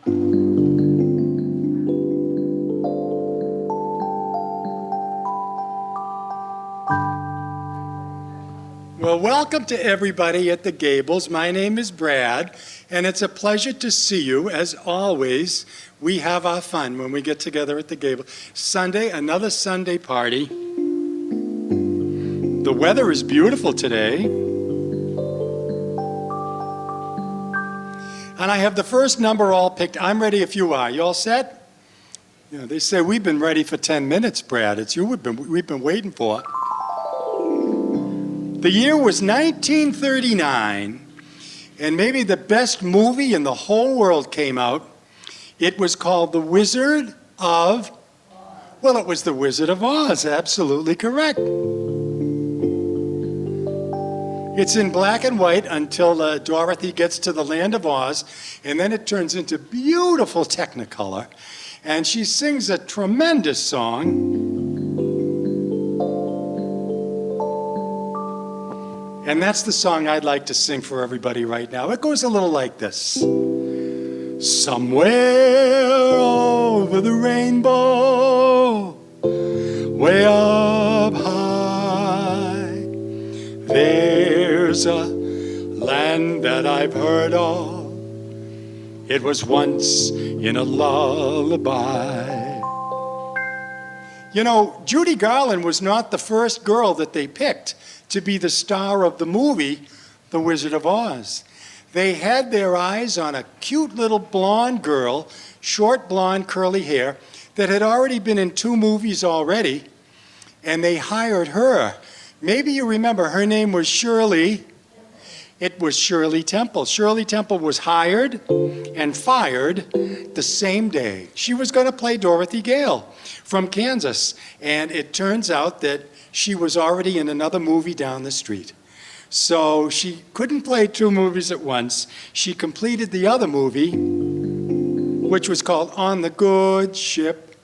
Well, welcome to everybody at the Gables. My name is Brad, and it's a pleasure to see you. As always, we have our fun when we get together at the Gables. Sunday, another Sunday party. The weather is beautiful today. And I have the first number all picked. I'm ready if you are. You all set? You know, they say we've been ready for 10 minutes, Brad. It's you we've been waiting for. The year was 1939, and maybe the best movie in the whole world came out. It was called The Wizard of... Well, it was The Wizard of Oz, absolutely correct. It's in black and white until Dorothy gets to the land of Oz, and then it turns into beautiful Technicolor, and she sings a tremendous song. And that's the song I'd like to sing for everybody right now. It goes a little like this. Somewhere over the rainbow, way up high, there's a land that I've heard of. It was once in a lullaby. You know, Judy Garland was not the first girl that they picked to be the star of the movie, The Wizard of Oz. They had their eyes on a cute little blonde girl, short blonde curly hair, that had already been in 2 movies already, and they hired her. Maybe you remember, her name was Shirley. It was Shirley Temple. Shirley Temple was hired and fired the same day. She was going to play Dorothy Gale from Kansas, and it turns out that she was already in another movie down the street. So she couldn't play 2 movies at once. She completed the other movie, which was called On the Good Ship.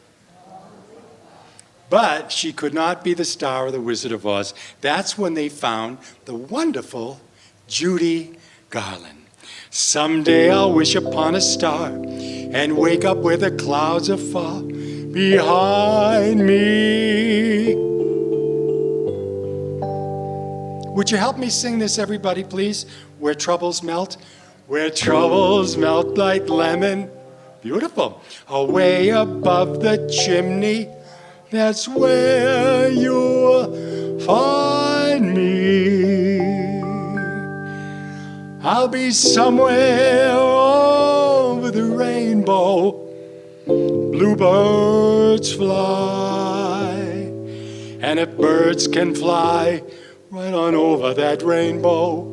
But she could not be the star of The Wizard of Oz. That's when they found the wonderful Judy Garland. Someday I'll wish upon a star and wake up where the clouds are far behind me. Would you help me sing this, everybody, please? Where troubles melt. Where troubles melt like lemon. Beautiful. Away above the chimney, that's where you'll find me. I'll be somewhere over the rainbow. Bluebirds fly. And if birds can fly right on over that rainbow,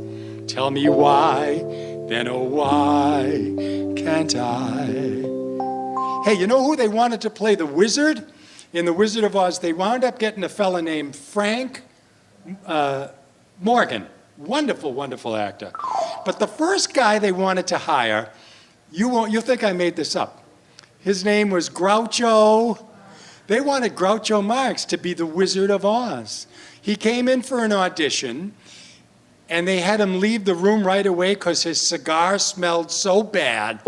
tell me why, then oh why can't I? Hey, you know who they wanted to play the wizard? In The Wizard of Oz, they wound up getting a fella named Frank Morgan. Wonderful, wonderful actor. But the first guy they wanted to hire, you'll think I made this up. His name was Groucho. They wanted Groucho Marx to be the Wizard of Oz. He came in for an audition, and they had him leave the room right away because his cigar smelled so bad.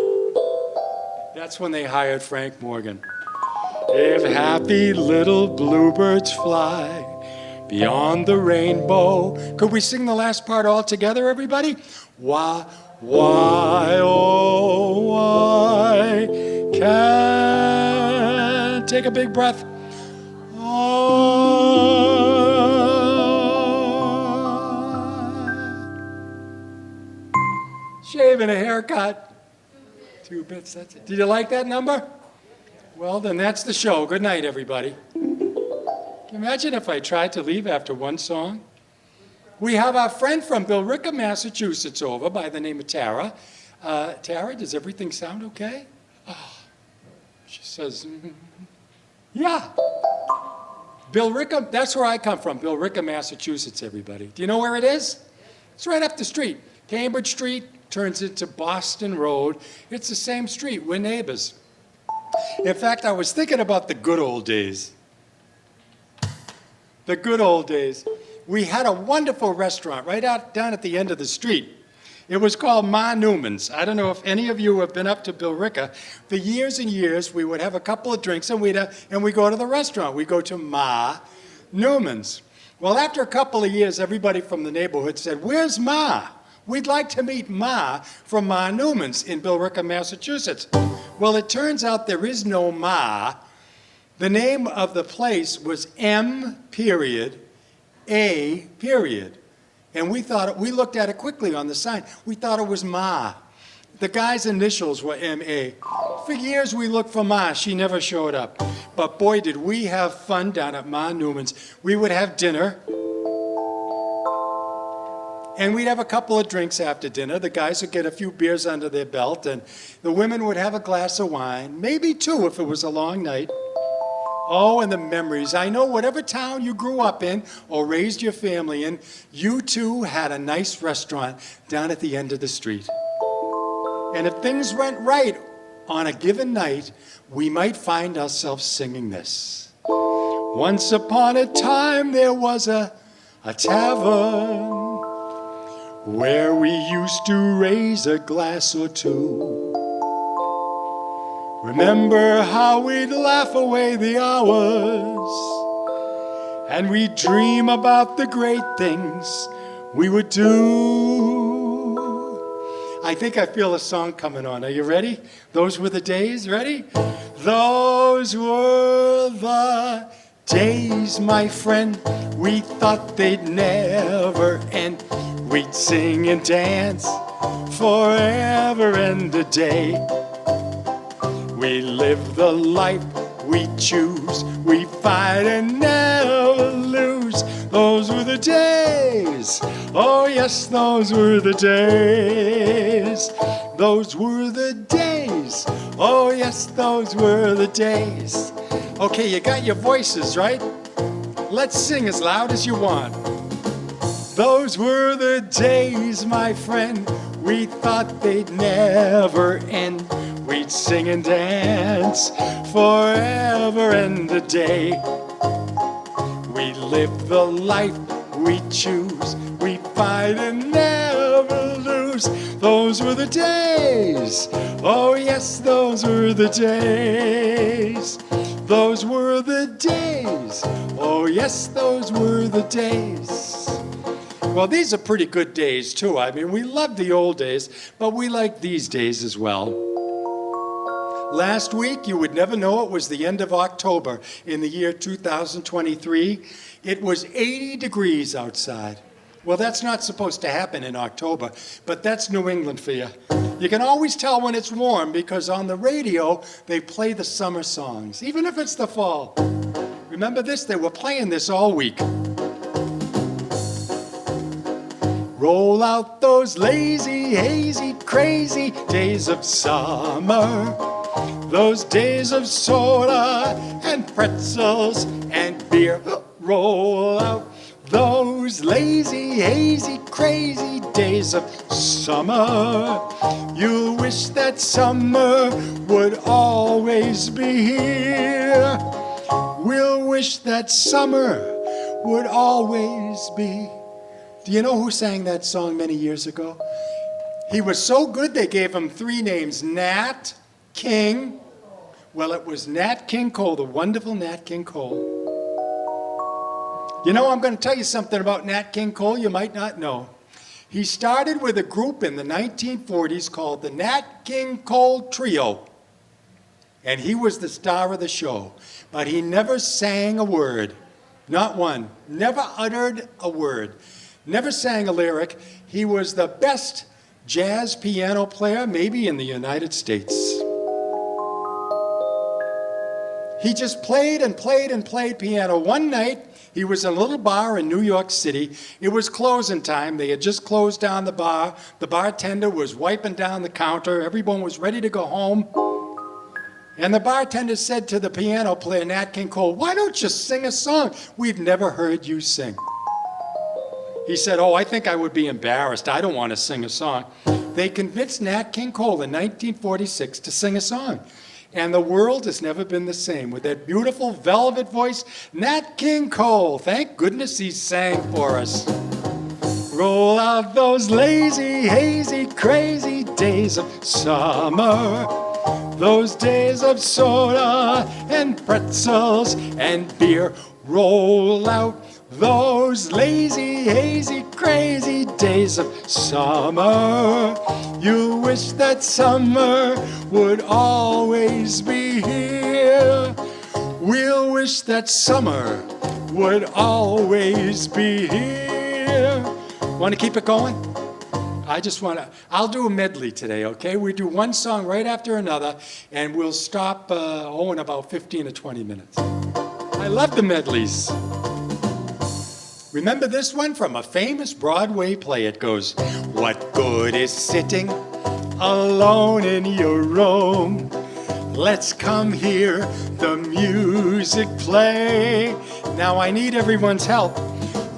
That's when they hired Frank Morgan. If happy little bluebirds fly beyond the rainbow. Could we sing the last part all together, everybody? Why, oh, why can't... Take a big breath. Shave and a haircut. 2 bits, that's it. Did you like that number? Well, then that's the show. Good night, everybody. Can you imagine if I tried to leave after 1 song? We have our friend from Billerica, Massachusetts over by the name of Tara. Tara, does everything sound okay? Oh, she says, yeah. Billerica, that's where I come from, Billerica, Massachusetts, everybody. Do you know where it is? It's right up the street. Cambridge Street turns into Boston Road. It's the same street. We're neighbors. In fact, I was thinking about the good old days. The good old days. We had a wonderful restaurant right out down at the end of the street. It was called Ma Newman's. I don't know if any of you have been up to Billerica. For years and years, we would have a couple of drinks and we'd go to the restaurant. We go to Ma Newman's. Well, after a couple of years, everybody from the neighborhood said, "Where's Ma? We'd like to meet Ma from Ma Newman's in Billerica, Massachusetts." Well, it turns out there is no Ma. The name of the place was M. A. And we looked at it quickly on the sign. We thought it was Ma. The guy's initials were M.A. For years we looked for Ma. She never showed up. But boy, did we have fun down at Ma Newman's. We would have dinner. And we'd have a couple of drinks after dinner. The guys would get a few beers under their belt. And the women would have a glass of wine. Maybe two if it was a long night. Oh, and the memories. I know whatever town you grew up in or raised your family in, you too had a nice restaurant down at the end of the street. And if things went right on a given night, we might find ourselves singing this. Once upon a time there was a tavern where we used to raise a glass or two. Remember how we'd laugh away the hours, and we'd dream about the great things we would do. I think I feel a song coming on. Are you ready? Those were the days. Ready? Those were the days, my friend. We thought they'd never end. We'd sing and dance forever and a day. We live the life we choose. We fight and never lose. Those were the days. Oh yes, those were the days. Those were the days. Oh yes, those were the days. Okay, you got your voices, right? Let's sing as loud as you want. Those were the days, my friend. We thought they'd never end. We'd sing and dance forever and a day. We live the life we choose. We fight and never lose. Those were the days. Oh yes, those were the days. Those were the days. Oh yes, those were the days. Well, these are pretty good days too. I mean, we love the old days, but we like these days as well. Last week, you would never know it was the end of October in the year 2023. It was 80 degrees outside. Well, that's not supposed to happen in October, but that's New England for you. You can always tell when it's warm because on the radio, they play the summer songs, even if it's the fall. Remember this? They were playing this all week. Roll out those lazy, hazy, crazy days of summer. Those days of soda and pretzels and beer. Roll out those lazy, hazy, crazy days of summer. You'll wish that summer would always be here. We'll wish that summer would always be. Do you know who sang that song many years ago? He was so good they gave him three names. Nat King. Well, it was Nat King Cole, the wonderful Nat King Cole. You know, I'm going to tell you something about Nat King Cole you might not know. He started with a group in the 1940s called the Nat King Cole Trio. And he was the star of the show. But he never sang a word. Not one. Never uttered a word. Never sang a lyric. He was the best jazz piano player maybe in the United States. He just played and played and played piano. One night, he was in a little bar in New York City. It was closing time. They had just closed down the bar. The bartender was wiping down the counter. Everyone was ready to go home. And the bartender said to the piano player, Nat King Cole, "Why don't you sing a song? We've never heard you sing." He said, "Oh, I think I would be embarrassed. I don't want to sing a song." They convinced Nat King Cole in 1946 to sing a song. And the world has never been the same. With that beautiful velvet voice, Nat King Cole. Thank goodness he sang for us. Roll out those lazy, hazy, crazy days of summer. Those days of soda and pretzels and beer. Roll out those lazy, hazy, crazy days of summer. You wish that summer would always be here. We'll wish that summer would always be here. Want to keep it going? I'll do a medley today, okay? We do one song right after another, and we'll stop in about 15 or 20 minutes. I love the medleys. Remember this one from a famous Broadway play? It goes, what good is sitting alone in your room? Let's come hear the music play. Now I need everyone's help.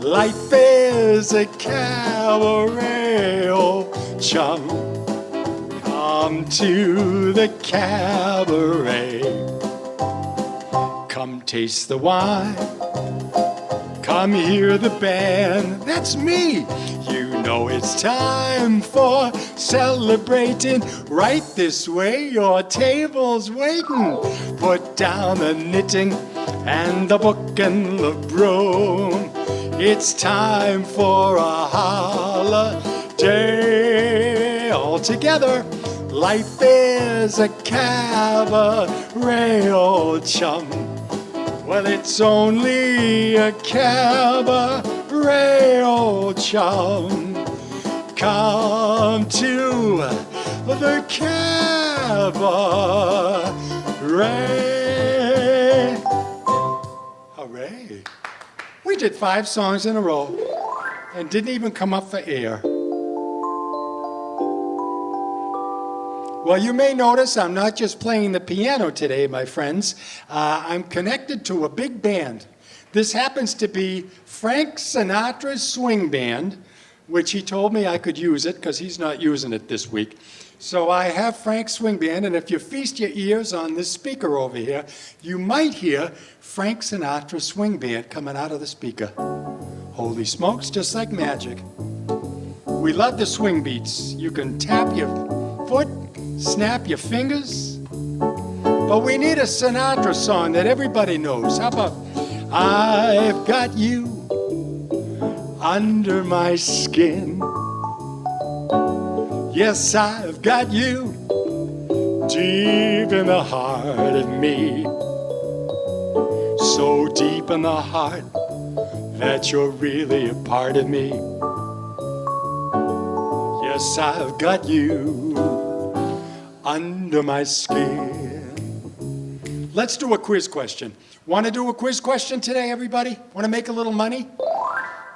Life is a cabaret, oh chum. Come to the cabaret. Come taste the wine. Come hear the band. That's me. You know it's time for celebrating. Right this way, your table's waiting. Put down the knitting and the book and the broom. It's time for a holiday. All together, life is a cabaret, old chum. Well, it's only a cabaret, old chum. Come to the cabaret. Hooray. We did 5 songs in a row and didn't even come up for air. Well, you may notice I'm not just playing the piano today, my friends. I'm connected to a big band. This happens to be Frank Sinatra's swing band, which he told me I could use it because he's not using it this week. So I have Frank's swing band, and if you feast your ears on this speaker over here, you might hear Frank Sinatra's swing band coming out of the speaker. Holy smokes, just like magic. We love the swing beats. You can tap your foot, snap your fingers. But we need a Sinatra song that everybody knows. How about, I've got you under my skin. Yes, I've got you deep in the heart of me. So deep in the heart that you're really a part of me. Yes, I've got you under my skin. Let's do a quiz question. Want to do a quiz question today, everybody? Want to make a little money?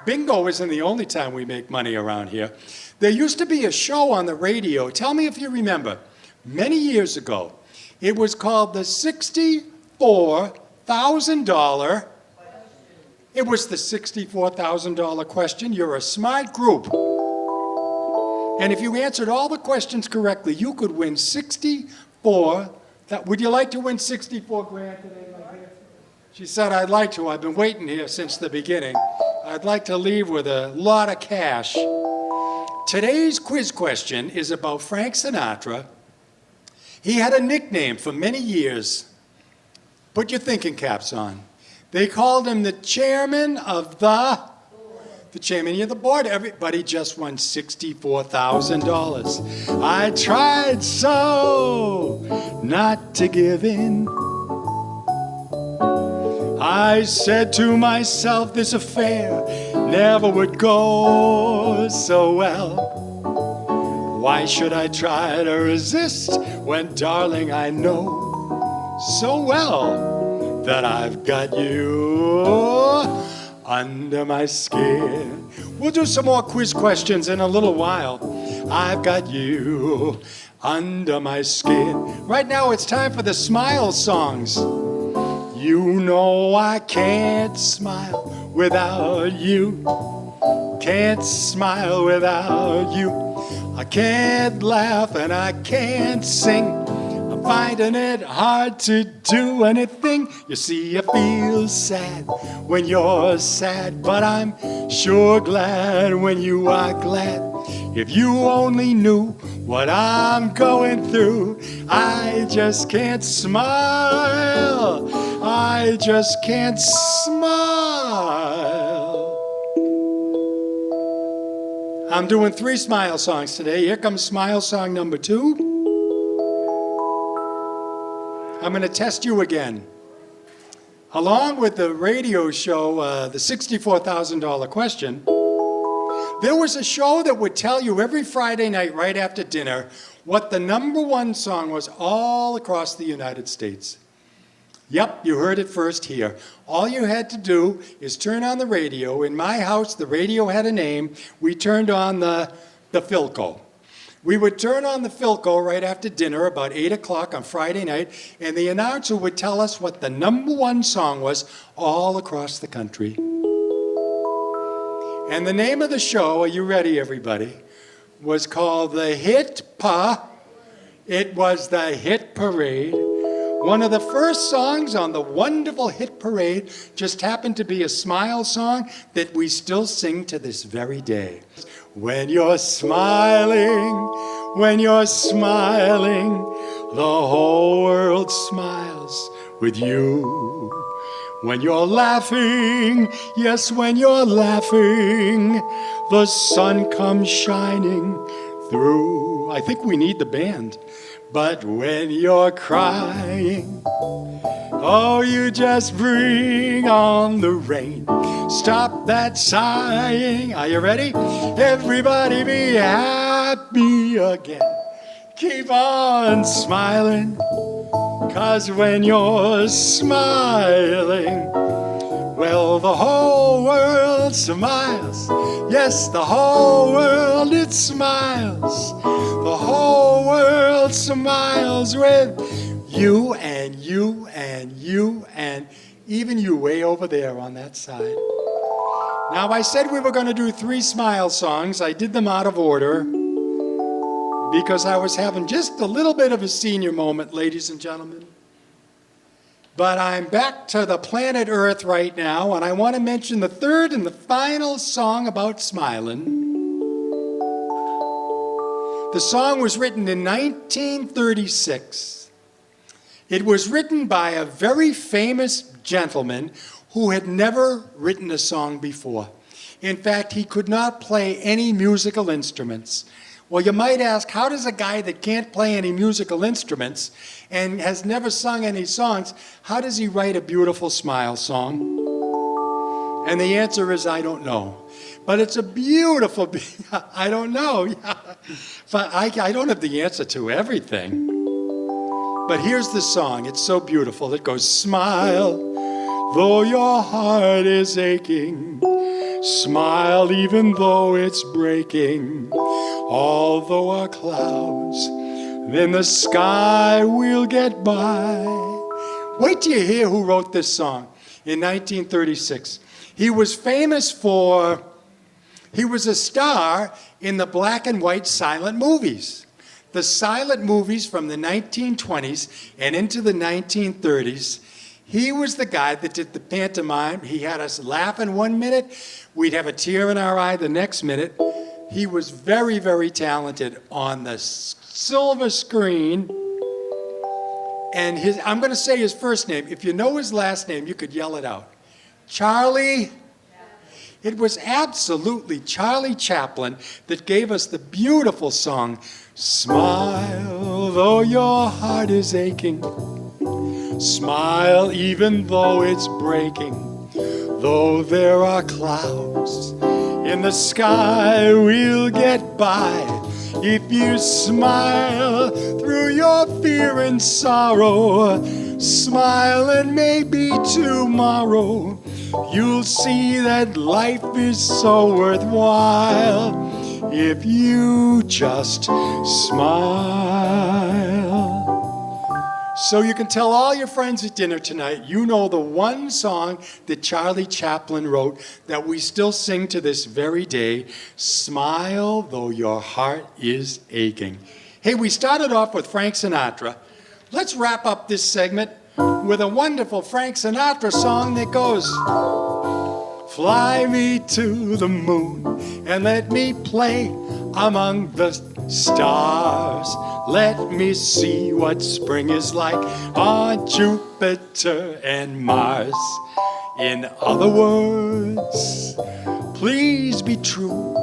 Bingo isn't the only time we make money around here. There used to be a show on the radio, tell me if you remember, many years ago. It was called the $64,000. It was the $64,000 question. You're a smart group. And if you answered all the questions correctly, you could win 64. Would you like to win 64 grand today, my dear? She said, I'd like to. I've been waiting here since the beginning. I'd like to leave with a lot of cash. Today's quiz question is about Frank Sinatra. He had a nickname for many years. Put your thinking caps on. They called him the chairman of the chairman of the board. Everybody just won $64,000. I tried so not to give in. I said to myself, this affair never would go so well. Why should I try to resist when, darling, I know so well that I've got you under my skin. We'll do some more quiz questions in a little while. I've got you under my skin. Right now it's time for the smile songs. You know I can't smile without you. Can't smile without you. I can't laugh and I can't sing. I'm finding it hard to do anything. You see, you feel sad when you're sad, but I'm sure glad when you are glad. If you only knew what I'm going through, I just can't smile. I just can't smile. I'm doing 3 smile songs today. Here comes smile song number 2. I'm going to test you again. Along with the radio show, the $64,000 question, there was a show that would tell you every Friday night right after dinner what the number 1 song was all across the United States. Yep, you heard it first here. All you had to do is turn on the radio. In my house, the radio had a name. We turned on the Philco. We would turn on the Philco right after dinner, about 8 o'clock on Friday night, and the announcer would tell us what the number 1 song was all across the country. And the name of the show, are you ready, everybody, was called the It was the Hit Parade. One of the first songs on the wonderful Hit Parade just happened to be a smile song that we still sing to this very day. When you're smiling, the whole world smiles with you. When you're laughing, yes, when you're laughing, the sun comes shining through. I think we need the band. But when you're crying, oh, you just bring on the rain. Stop that sighing. Are you ready? Everybody be happy again. Keep on smiling, 'cause when you're smiling, well, the whole world smiles. Yes, the whole world, it smiles. The whole world smiles with you and you and you and even you way over there on that side. Now, I said we were going to do 3 smile songs. I did them out of order because I was having just a little bit of a senior moment, ladies and gentlemen. But I'm back to the planet Earth right now, and I want to mention the 3rd and the final song about smiling. The song was written in 1936. It was written by a very famous gentleman who had never written a song before. In fact, he could not play any musical instruments. Well, you might ask, how does a guy that can't play any musical instruments and has never sung any songs, how does he write a beautiful smile song? And the answer is, I don't know. But it's a beautiful, I don't know. But I don't have the answer to everything. But here's the song. It's so beautiful. It goes, smile, though your heart is aching. Smile even though it's breaking. Although our clouds in the sky will get by. Wait till you hear who wrote this song in 1936. He was famous for, he was a star in the black and white silent movies. The silent movies from the 1920s and into the 1930s. He was the guy that did the pantomime. He had us laughing 1 minute. We'd have a tear in our eye the next minute. He was very, very talented on the silver screen. And I'm going to say his first name. If you know his last name, you could yell it out. Charlie. It was absolutely Charlie Chaplin that gave us the beautiful song, Smile, though your heart is aching. Smile even though it's breaking. Though there are clouds in the sky, we'll get by. If you smile through your fear and sorrow, smile and maybe tomorrow you'll see that life is so worthwhile if you just smile. So you can tell all your friends at dinner tonight, you know the one song that Charlie Chaplin wrote that we still sing to this very day, Smile Though Your Heart Is Aching. Hey, we started off with Frank Sinatra, let's wrap up this segment with a wonderful Frank Sinatra song that goes, fly me to the moon and let me play among the stars. Let me see what spring is like on Jupiter and Mars. In other words, please be true.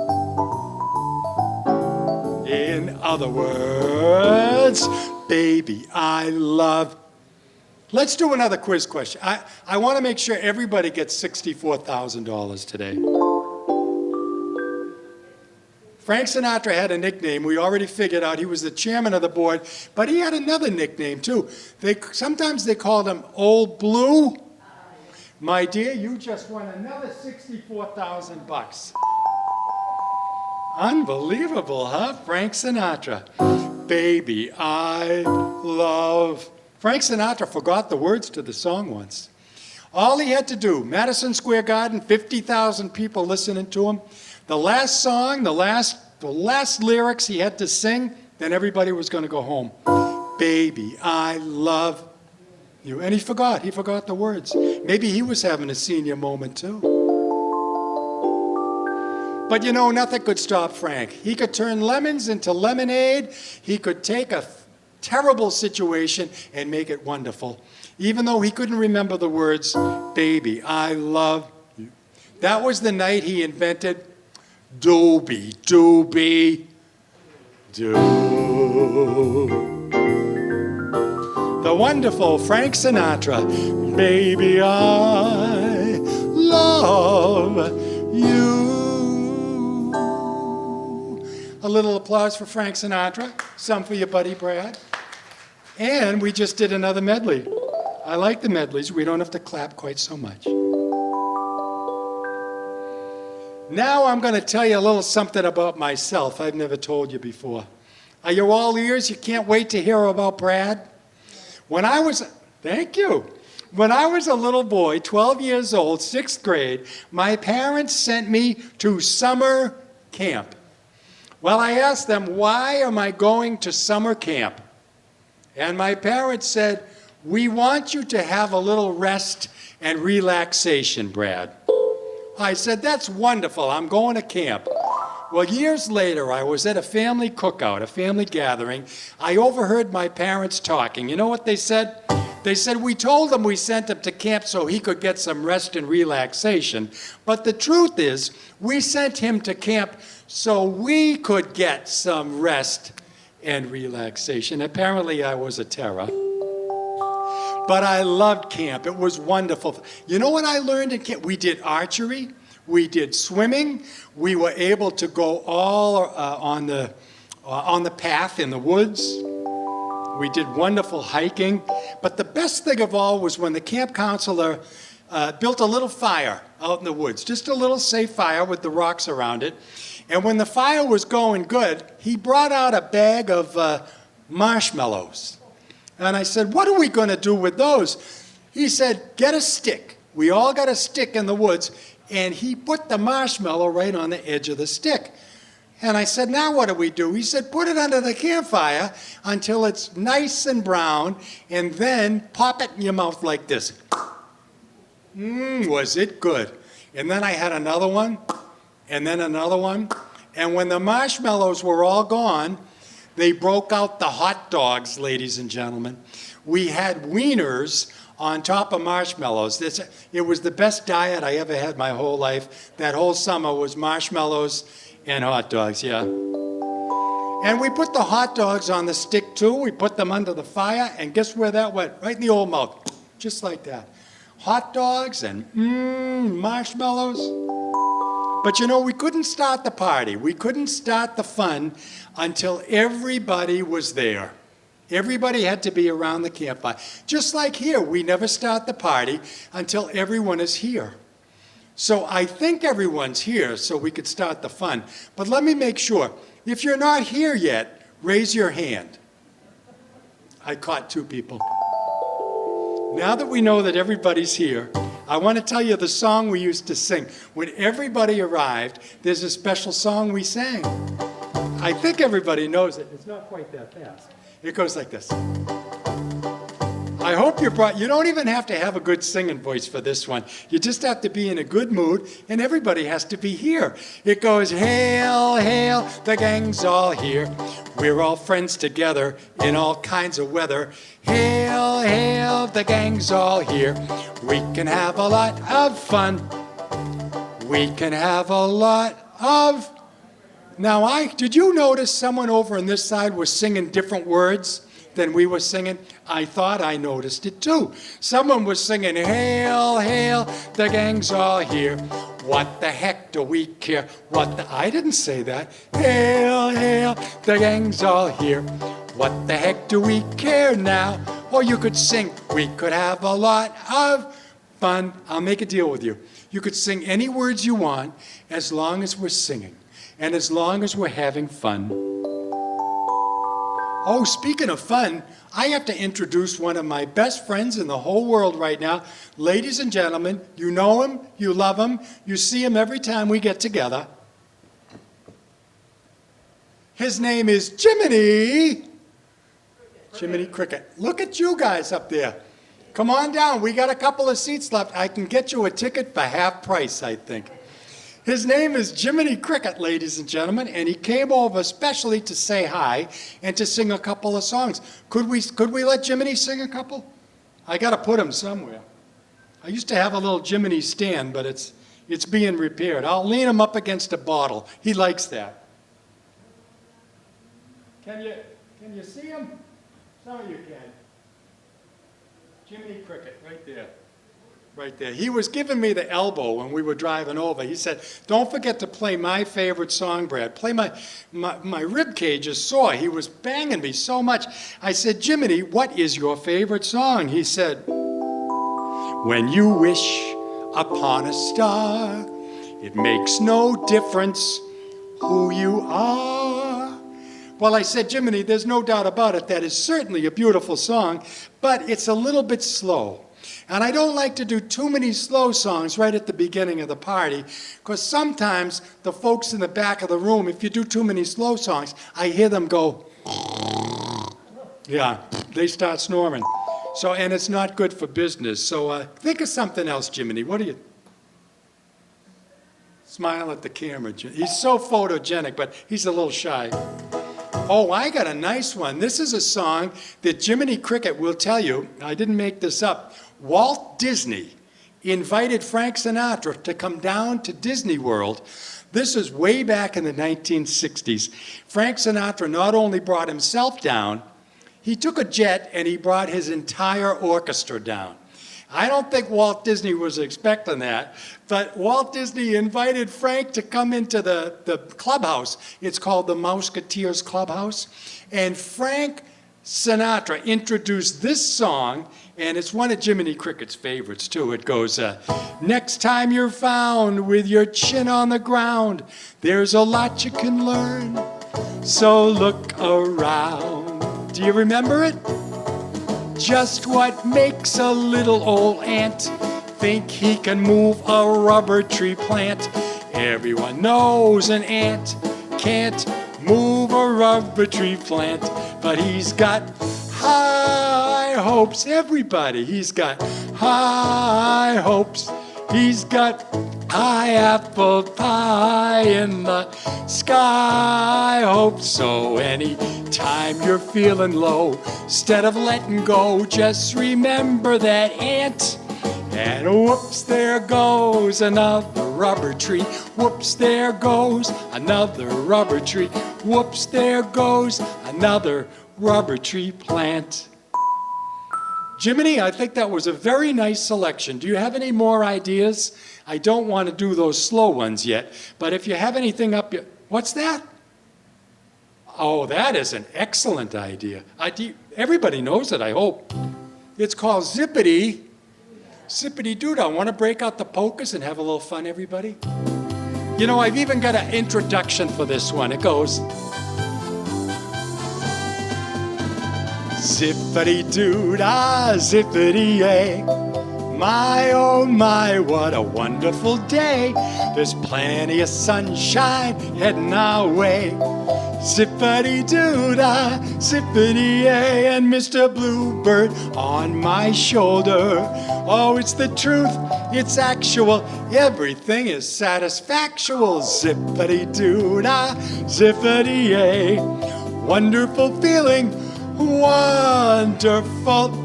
In other words, baby, I love. Let's do another quiz question. I want to make sure everybody gets $64,000 today. Frank Sinatra had a nickname. We already figured out he was the chairman of the board, but he had another nickname too. Sometimes they called him Old Blue. My dear, you just won another $64,000. Unbelievable, huh? Frank Sinatra. Baby, I love. Frank Sinatra forgot the words to the song once. All he had to do, Madison Square Garden, 50,000 people listening to him. The last song, the last lyrics he had to sing, then everybody was going to go home. Baby, I love you. And he forgot the words. Maybe he was having a senior moment too. But you know, nothing could stop Frank. He could turn lemons into lemonade. He could take a terrible situation and make it wonderful. Even though he couldn't remember the words, baby, I love you. That was the night he invented Doobie Doobie Doo. The wonderful Frank Sinatra, baby, I love you. A little applause for Frank Sinatra, some for your buddy Brad. And we just did another medley. I like the medleys. We don't have to clap quite so much. Now I'm going to tell you a little something about myself I've never told you before. Are you all ears? You can't wait to hear about Brad? Thank you. When I was a little boy, 12 years old, 6th grade, my parents sent me to summer camp. Well, I asked them, why am I going to summer camp? And my parents said, we want you to have a little rest and relaxation, Brad. I said, that's wonderful. I'm going to camp. Well, years later, I was at a family cookout, a family gathering. I overheard my parents talking. You know what they said? They said, we told him we sent him to camp so he could get some rest and relaxation. But the truth is, we sent him to camp so we could get some rest and relaxation. Apparently, I was a terror. But I loved camp. It was wonderful. You know what I learned in camp? We did archery. We did swimming. We were able to go all on the path in the woods. We did wonderful hiking. But the best thing of all was when the camp counselor built a little fire out in the woods, just a little safe fire with the rocks around it. And when the fire was going good, he brought out a bag of marshmallows. And I said, what are we going to do with those? He said, get a stick. We all got a stick in the woods. And he put the marshmallow right on the edge of the stick. And I said, now what do we do? He said, put it under the campfire until it's nice and brown, and then pop it in your mouth like this. Was it good? And then I had another one, and then another one. And when the marshmallows were all gone, they broke out the hot dogs, ladies and gentlemen. We had wieners on top of marshmallows. It was the best diet I ever had my whole life. That whole summer was marshmallows and hot dogs, yeah. And we put the hot dogs on the stick too. We put them under the fire, and guess where that went? Right in the old mouth, just like that. Hot dogs and marshmallows. But you know, we couldn't start the party. We couldn't start the fun until everybody was there. Everybody had to be around the campfire. Just like here, we never start the party until everyone is here. So I think everyone's here so we could start the fun. But let me make sure. If you're not here yet, raise your hand. I caught 2 people. Now that we know that everybody's here, I want to tell you the song we used to sing. When everybody arrived, there's a special song we sang. I think everybody knows it. It's not quite that fast. It goes like this. I hope you don't even have to have a good singing voice for this one. You just have to be in a good mood, and everybody has to be here. It goes, hail, hail, the gang's all here. We're all friends together in all kinds of weather. Hail, hail, the gang's all here. We can have a lot of fun. We can have a lot of... Now, did you notice someone over on this side was singing different words than we were singing? I thought I noticed it too. Someone was singing, hail, hail, the gang's all here. What the heck do we care? I didn't say that. Hail, hail, the gang's all here. What the heck do we care now? Or you could sing, we could have a lot of fun. I'll make a deal with you. You could sing any words you want as long as we're singing and as long as we're having fun. Oh, speaking of fun, I have to introduce one of my best friends in the whole world right now. Ladies and gentlemen, you know him, you love him, you see him every time we get together. His name is Jiminy Cricket. Look at you guys up there. Come on down. We got a couple of seats left. I can get you a ticket for half price, I think. His name is Jiminy Cricket, ladies and gentlemen, and he came over especially to say hi and to sing a couple of songs. Could we let Jiminy sing a couple? I got to put him somewhere. I used to have a little Jiminy stand, but it's being repaired. I'll lean him up against a bottle. He likes that. Can you see him? Some of you can. Jiminy Cricket, right there. Right there. He was giving me the elbow when we were driving over. He said, don't forget to play my favorite song, Brad. Play my rib cage is sore. He was banging me so much. I said, Jiminy, what is your favorite song? He said, when you wish upon a star, it makes no difference who you are. Well, I said, Jiminy, there's no doubt about it. That is certainly a beautiful song, but it's a little bit slow. And I don't like to do too many slow songs right at the beginning of the party, because sometimes the folks in the back of the room, if you do too many slow songs, I hear them go, yeah, they start snoring. And it's not good for business. So think of something else, Jiminy. What do you... Smile at the camera. He's so photogenic, but he's a little shy. Oh, I got a nice one. This is a song that Jiminy Cricket will tell you. I didn't make this up. Walt Disney invited Frank Sinatra to come down to Disney World. This is way back in the 1960s. Frank Sinatra not only brought himself down, he took a jet and he brought his entire orchestra down. I don't think Walt Disney was expecting that, but Walt Disney invited Frank to come into the clubhouse. It's called the Mouseketeers Clubhouse. And Frank Sinatra introduced this song, and it's one of Jiminy Cricket's favorites, too. It goes, next time you're found with your chin on the ground, there's a lot you can learn, so look around. Do you remember it? Just what makes a little old ant think he can move a rubber tree plant? Everyone knows an ant can't move a rubber tree plant, but he's got high hopes. Everybody, he's got high hopes. He's got high apple pie in the sky hopes. So anytime you're feeling low, instead of letting go, just remember that ant. And whoops, there goes another rubber tree. Whoops, there goes another rubber tree. Whoops, there goes another rubber tree plant. Jiminy, I think that was a very nice selection. Do you have any more ideas? I don't want to do those slow ones yet, but if you have anything up your... What's that? Oh, that is an excellent idea. Everybody knows it, I hope. It's called Zip-a-Dee-Doo-Dah. Want to break out the polkas and have a little fun, everybody? You know, I've even got an introduction for this one. It goes... Zip-a-Dee-Doo-Dah, zip-a-dee-yay. My, oh my, what a wonderful day. There's plenty of sunshine heading our way. Zip-a-Dee-Doo-Dah, Zip-a-Dee-Ay, and Mr. Bluebird on my shoulder. Oh, it's the truth, it's actual, everything is satisfactual. Zip-a-Dee-Doo-Dah, Zip-a-Dee-Ay, wonderful feeling, wonderful.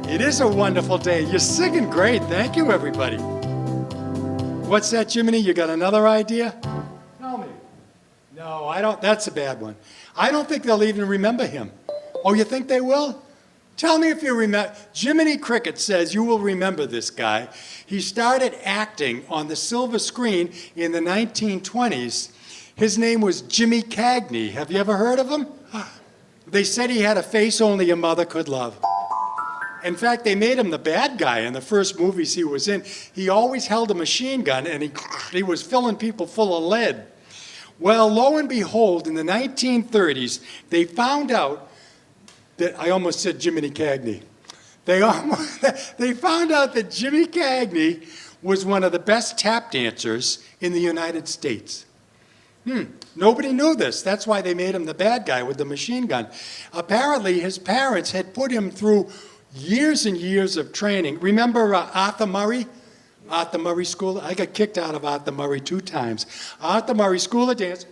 It is a wonderful day. You're singing great. Thank you, everybody. What's that, Jiminy? You got another idea? Tell me. No, I don't. That's a bad one. I don't think they'll even remember him. Oh, you think they will? Tell me if you remember. Jiminy Cricket says you will remember this guy. He started acting on the silver screen in the 1920s. His name was Jimmy Cagney. Have you ever heard of him? They said he had a face only a mother could love. In fact, they made him the bad guy in the first movies he was in. He always held a machine gun, and he was filling people full of lead. Well, lo and behold, in the 1930s, they found out that, I almost said Jiminy Cagney. They found out that Jimmy Cagney was one of the best tap dancers in the United States. Nobody knew this. That's why they made him the bad guy with the machine gun. Apparently, his parents had put him through years and years of training. Remember Arthur Murray? Arthur Murray School. I got kicked out of Arthur Murray 2 times. Arthur Murray School of Dance.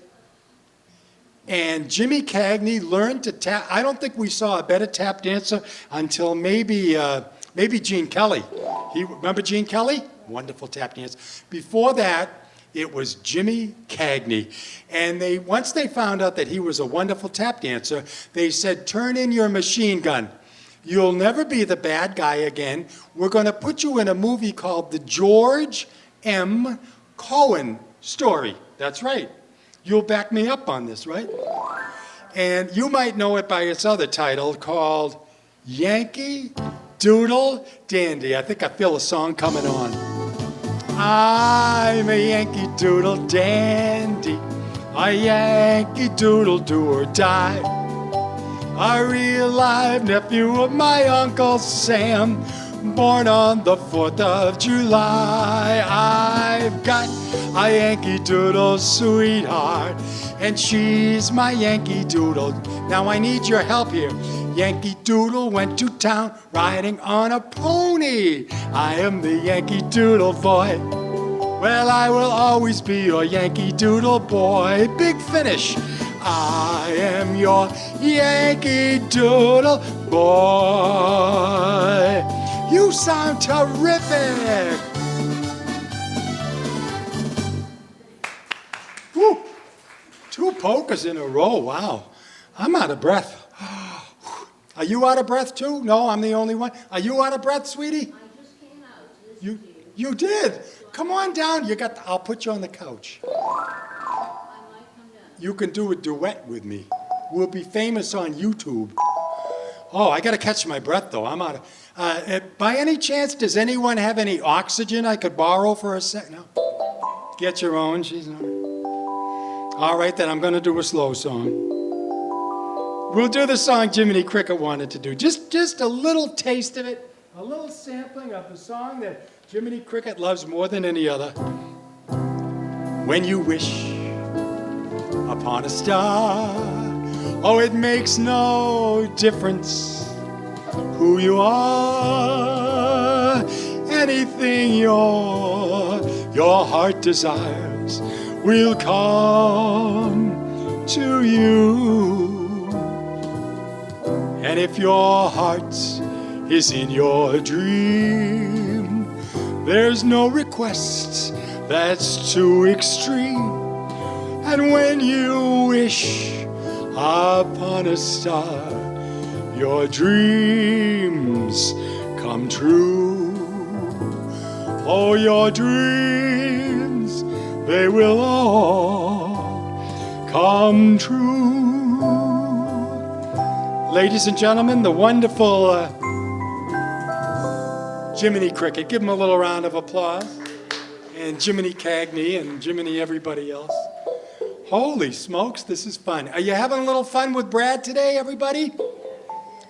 And Jimmy Cagney learned to tap. I don't think we saw a better tap dancer until maybe Gene Kelly. Remember Gene Kelly? Wonderful tap dancer. Before that, it was Jimmy Cagney. And once they found out that he was a wonderful tap dancer, they said, turn in your machine gun. You'll never be the bad guy again. We're going to put you in a movie called The George M. Cohan Story. That's right. You'll back me up on this, right? And you might know it by its other title called Yankee Doodle Dandy. I think I feel a song coming on. I'm a Yankee Doodle Dandy, a Yankee Doodle do or die. A real live nephew of my Uncle Sam, born on the 4th of July. I've got a Yankee Doodle sweetheart, and she's my Yankee Doodle. Now I need your help here. Yankee Doodle went to town riding on a pony. I am the Yankee Doodle boy. Well, I will always be your Yankee Doodle boy. Big finish. I am your Yankee Doodle boy. You sound terrific. Woo. 2 polkas in a row. Wow. I'm out of breath. Are you out of breath too? No, I'm the only one. Are you out of breath, sweetie? I just came out. You did? Come on down. I'll put you on the couch. I might come down. You can do a duet with me. We'll be famous on YouTube. Oh, I got to catch my breath, though. I'm out of... by any chance, does anyone have any oxygen I could borrow for a sec? No? Get your own. She's not... All right, then I'm going to do a slow song. We'll do the song Jiminy Cricket wanted to do. Just a little taste of it, a little sampling of the song that Jiminy Cricket loves more than any other. When you wish upon a star, oh, it makes no difference who you are. Anything your heart desires will come to you. And if your heart is in your dream, there's no request that's too extreme. And when you wish upon a star, your dreams come true. Oh, your dreams, they will all come true. Ladies and gentlemen, the wonderful Jiminy Cricket. Give him a little round of applause. And Jiminy Cagney and Jiminy everybody else. Holy smokes, this is fun. Are you having a little fun with Brad today, everybody?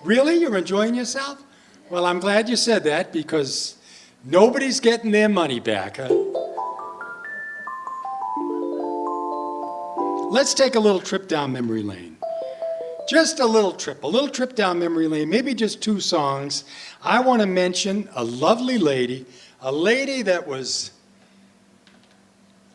Really? You're enjoying yourself? Well, I'm glad you said that because nobody's getting their money back, huh? let's take a little trip down memory lane. Just a little trip down memory lane, maybe just 2 songs. I want to mention a lovely lady, a lady that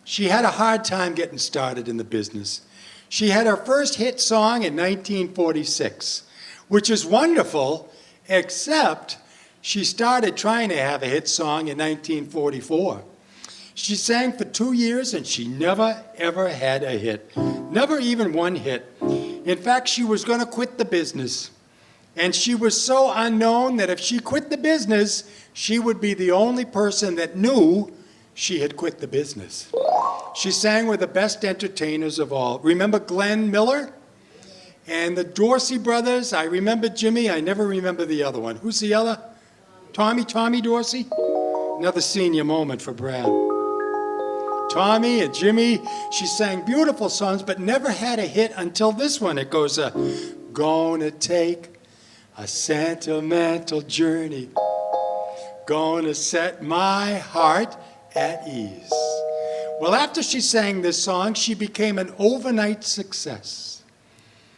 she had a hard time getting started in the business. She had her first hit song in 1946, which is wonderful, except she started trying to have a hit song in 1944. She sang for 2 years and she never, ever had a hit. Never even one hit. In fact, she was going to quit the business. And she was so unknown that if she quit the business, she would be the only person that knew she had quit the business. She sang with the best entertainers of all. Remember Glenn Miller? And the Dorsey brothers. I remember Jimmy. I never remember the other one. Who's the other? Tommy Dorsey? Another senior moment for Brad. Tommy and Jimmy, she sang beautiful songs, but never had a hit until this one. It goes, gonna take a sentimental journey, gonna set my heart at ease. Well, after she sang this song, she became an overnight success.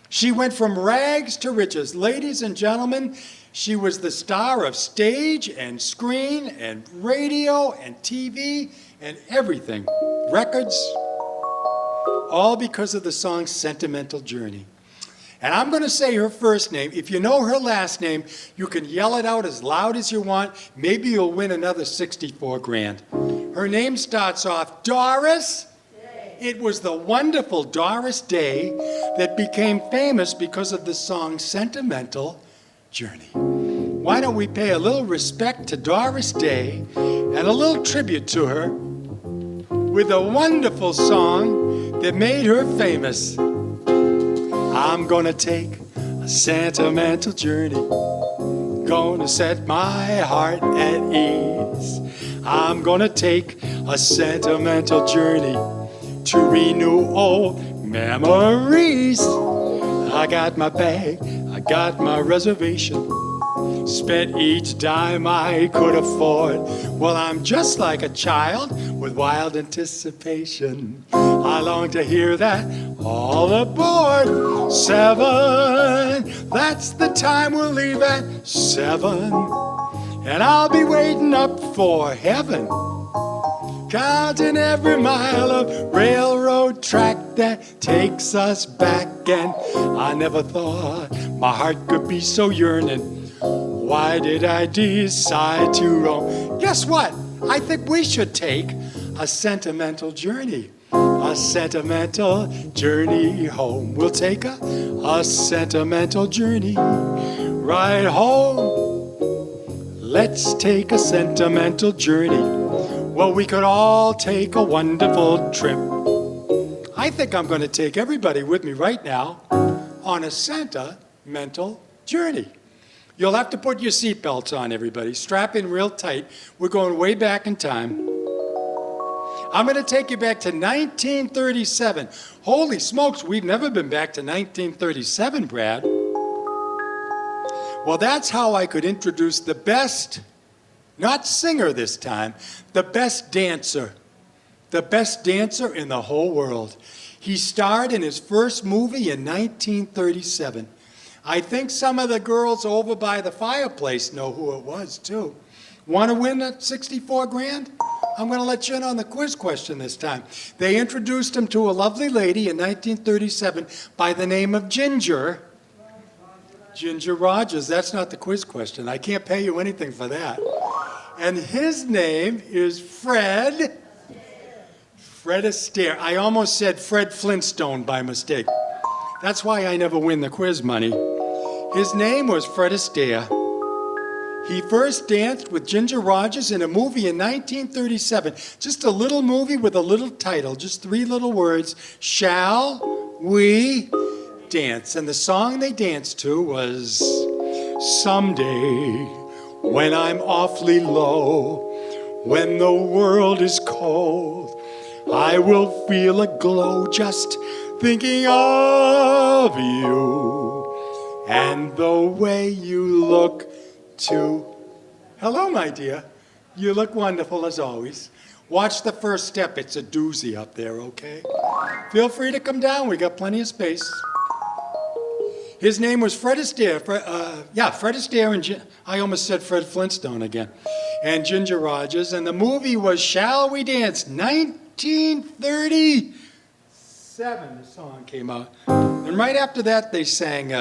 She went from rags to riches. Ladies and gentlemen, she was the star of stage and screen and radio and TV and everything. Records, all because of the song Sentimental Journey. And I'm going to say her first name. If you know her last name, you can yell it out as loud as you want. Maybe you'll win another 64 grand. Her name starts off Doris. It was the wonderful Doris Day that became famous because of the song Sentimental Journey. Why don't we pay a little respect to Doris Day and a little tribute to her with a wonderful song that made her famous. I'm gonna take a sentimental journey, gonna set my heart at ease. I'm gonna take a sentimental journey to renew old memories. I got my bag, I got my reservation, spent each dime I could afford. Well, I'm just like a child with wild anticipation. I long to hear that all aboard. 7, that's the time we'll leave at 7. And I'll be waiting up for heaven, counting every mile of railroad track that takes us back. And I never thought my heart could be so yearning. Why did I decide to roam? Guess what? I think we should take a sentimental journey. A sentimental journey home. We'll take a sentimental journey right home. Let's take a sentimental journey. Well, we could all take a wonderful trip. I think I'm going to take everybody with me right now on a sentimental journey. You'll have to put your seatbelts on, everybody. Strap in real tight. We're going way back in time. I'm going to take you back to 1937. Holy smokes, we've never been back to 1937, Brad. Well, that's how I could introduce the best, not singer this time, the best dancer. The best dancer in the whole world. He starred in his first movie in 1937. I think some of the girls over by the fireplace know who it was, too. Want to win that 64 grand? I'm going to let you in on the quiz question this time. They introduced him to a lovely lady in 1937 by the name of Ginger. Ginger Rogers. That's not the quiz question. I can't pay you anything for that. And his name is Fred Astaire. I almost said Fred Flintstone by mistake. That's why I never win the quiz money. His name was Fred Astaire. He first danced with Ginger Rogers in a movie in 1937. Just a little movie with a little title, just 3 little words, Shall We Dance? And the song they danced to was Someday When I'm Awfully Low, When the World is Cold, I will feel a glow just thinking of you and the way you look too. Hello, my dear. You look wonderful as always. Watch the first step. It's a doozy up there, okay? Feel free to come down. We got plenty of space. His name was Fred Astaire. Fred Astaire and I almost said Fred Flintstone again. And Ginger Rogers. And the movie was Shall We Dance? 1937 the song came out. And right after that they sang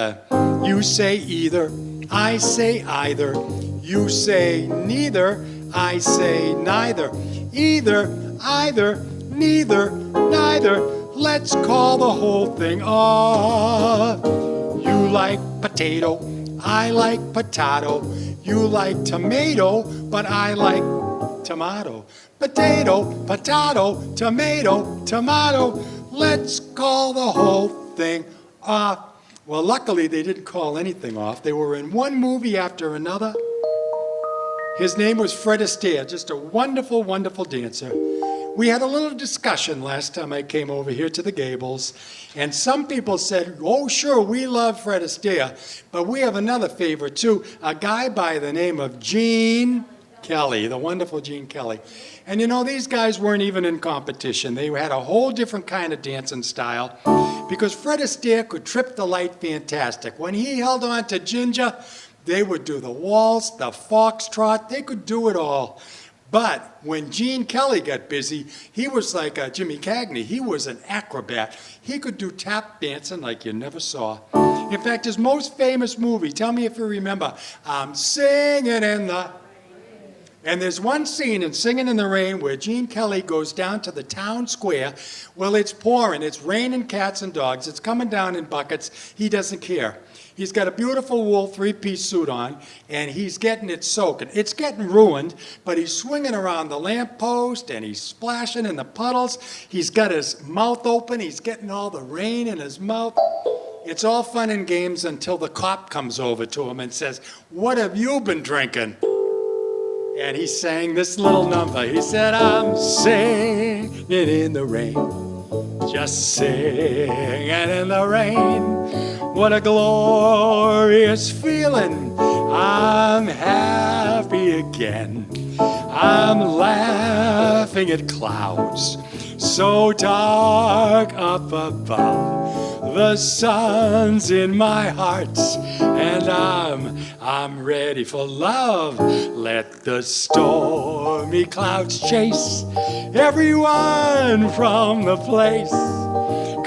You Say Either, I Say Either. You say neither, I say neither. Either, either, neither, neither. Let's call the whole thing off. You like potato, I like potato. You like tomato, but I like tomato. Potato, potato, tomato, tomato. Let's call the whole thing off. Well, luckily they didn't call anything off. They were in one movie after another. His name was Fred Astaire, just a wonderful, wonderful dancer. We had a little discussion last time I came over here to the Gables, and some people said, oh, sure, we love Fred Astaire, but we have another favorite, too, a guy by the name of Gene Kelly, the wonderful Gene Kelly. And you know, these guys weren't even in competition. They had a whole different kind of dancing style, because Fred Astaire could trip the light fantastic. When he held on to Ginger, they would do the waltz, the foxtrot, they could do it all. But when Gene Kelly got busy, he was like Jimmy Cagney. He was an acrobat. He could do tap dancing like you never saw. In fact, his most famous movie, tell me if you remember, I'm Singing in the... And there's one scene in Singing in the Rain where Gene Kelly goes down to the town square. Well, it's pouring. It's raining cats and dogs. It's coming down in buckets. He doesn't care. He's got a beautiful wool three-piece suit on, and he's getting it soaking. It's getting ruined, but he's swinging around the lamppost, and he's splashing in the puddles. He's got his mouth open. He's getting all the rain in his mouth. It's all fun and games until the cop comes over to him and says, what have you been drinking? And he sang this little number. He said, I'm singing in the rain, just singing in the rain. What a glorious feeling. I'm happy again. I'm laughing at clouds so dark up above. The sun's in my heart, and I'm ready for love. Let the stormy clouds chase everyone from the place.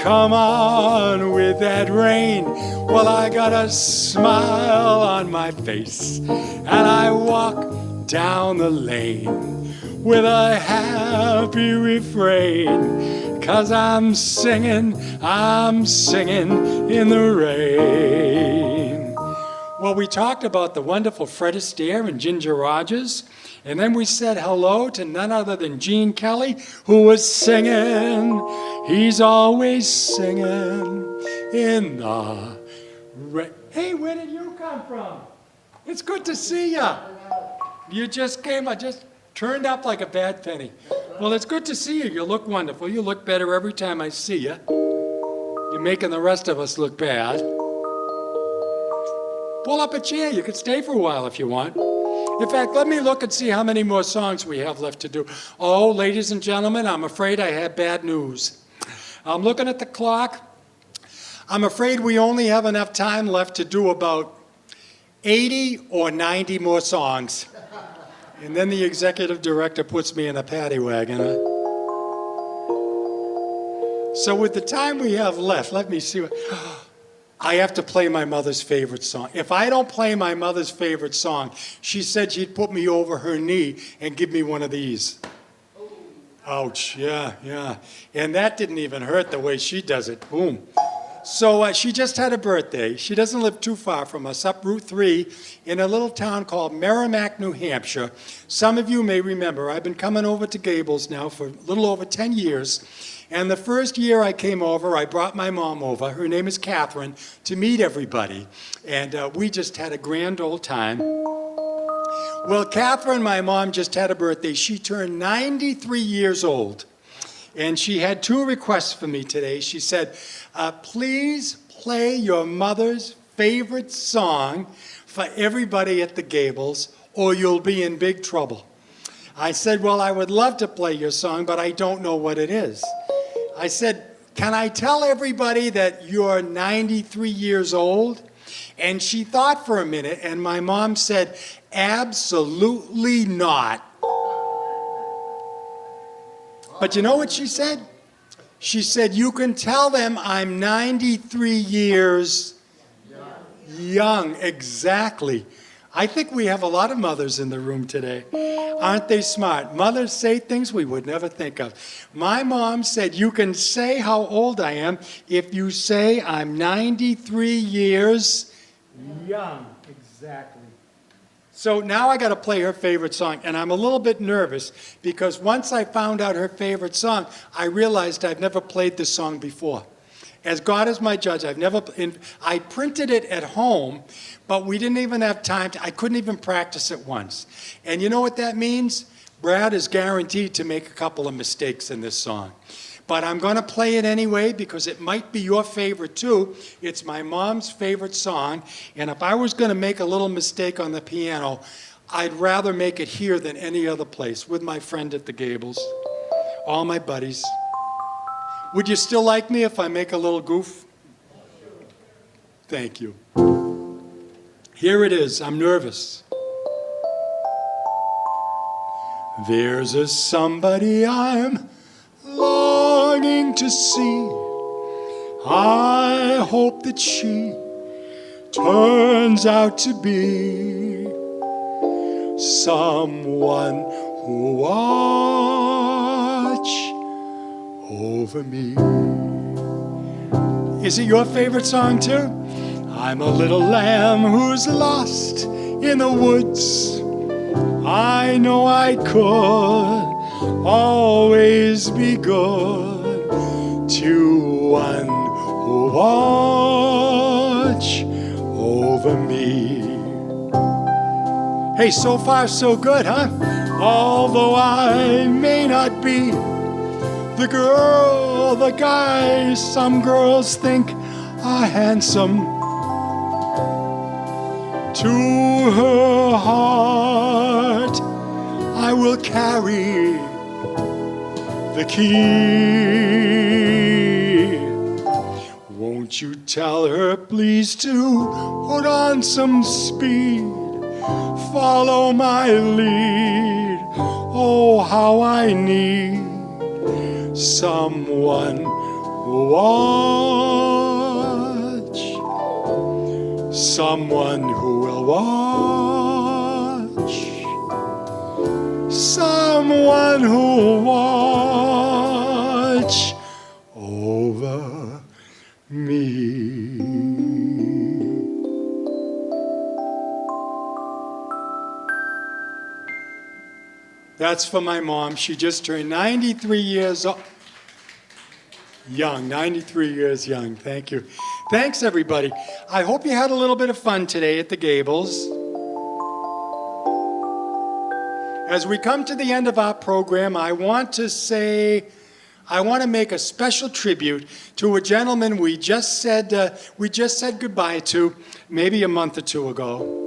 Come on with that rain. Well, I got a smile on my face, and I walk down the lane with a happy refrain, 'cause I'm singing in the rain. Well, we talked about the wonderful Fred Astaire and Ginger Rogers, and then we said hello to none other than Gene Kelly, who was singing. He's always singing in the rain. Hey, where did you come from? It's good to see you. You just came, I just turned up like a bad penny. Well, it's good to see you. You look wonderful. You look better every time I see you. You're making the rest of us look bad. Pull up a chair. You can stay for a while if you want. In fact, let me look and see how many more songs we have left to do. Oh, ladies and gentlemen, I'm afraid I have bad news. I'm looking at the clock. I'm afraid we only have enough time left to do about 80 or 90 more songs. And then the executive director puts me in a paddy wagon. So with the time we have left, let me see what... I have to play my mother's favorite song. If I don't play my mother's favorite song, she said she'd put me over her knee and give me one of these. Ouch, yeah. And that didn't even hurt the way she does it. Boom. So she just had a birthday. She doesn't live too far from us, up Route 3 in a little town called Merrimack, New Hampshire. Some of you may remember, I've been coming over to Gables now for a little over 10 years. And the first year I came over, I brought my mom over, her name is Catherine, to meet everybody. And we just had a grand old time. Well, Catherine, my mom, just had a birthday. She turned 93 years old. And she had two requests for me today. She said, please play your mother's favorite song for everybody at the Gables, or you'll be in big trouble. I said, well, I would love to play your song, but I don't know what it is. I said, can I tell everybody that you're 93 years old? And she thought for a minute, and my mom said, absolutely not. But you know what she said? She said, you can tell them I'm 93 years young. Exactly. I think we have a lot of mothers in the room today. Aren't they smart? Mothers say things we would never think of. My mom said, you can say how old I am if you say I'm 93 years young. Exactly. So now I got to play her favorite song, and I'm a little bit nervous because once I found out her favorite song, I realized I've never played this song before. As God is my judge, I printed it at home, but we didn't even have time I couldn't even practice it once. And you know what that means? Brad is guaranteed to make a couple of mistakes in this song. But I'm going to play it anyway because it might be your favorite too. It's my mom's favorite song, and if I was going to make a little mistake on the piano, I'd rather make it here than any other place with my friend at the Gables, all my buddies. Would you still like me if I make a little goof? Thank you. Here it is. I'm nervous. There's a somebody I'm longing to see. I hope that she turns out to be someone who watch over me. Is it your favorite song too? I'm a little lamb who's lost in the woods. I know I could always be good to one who watch over me. Hey, so far so good, huh? Although I may not be the girl, the guy some girls think are handsome, to her heart I will carry the key. Won't you tell her please to put on some speed, follow my lead. Oh, how I need someone who watch, someone who will watch, someone who will watch over me. That's for my mom. She just turned 93 years old. Young, 93 years young. Thank you. Thanks, everybody. I hope you had a little bit of fun today at the Gables. As we come to the end of our program, I want to make a special tribute to a gentleman we just said goodbye to maybe a month or two ago.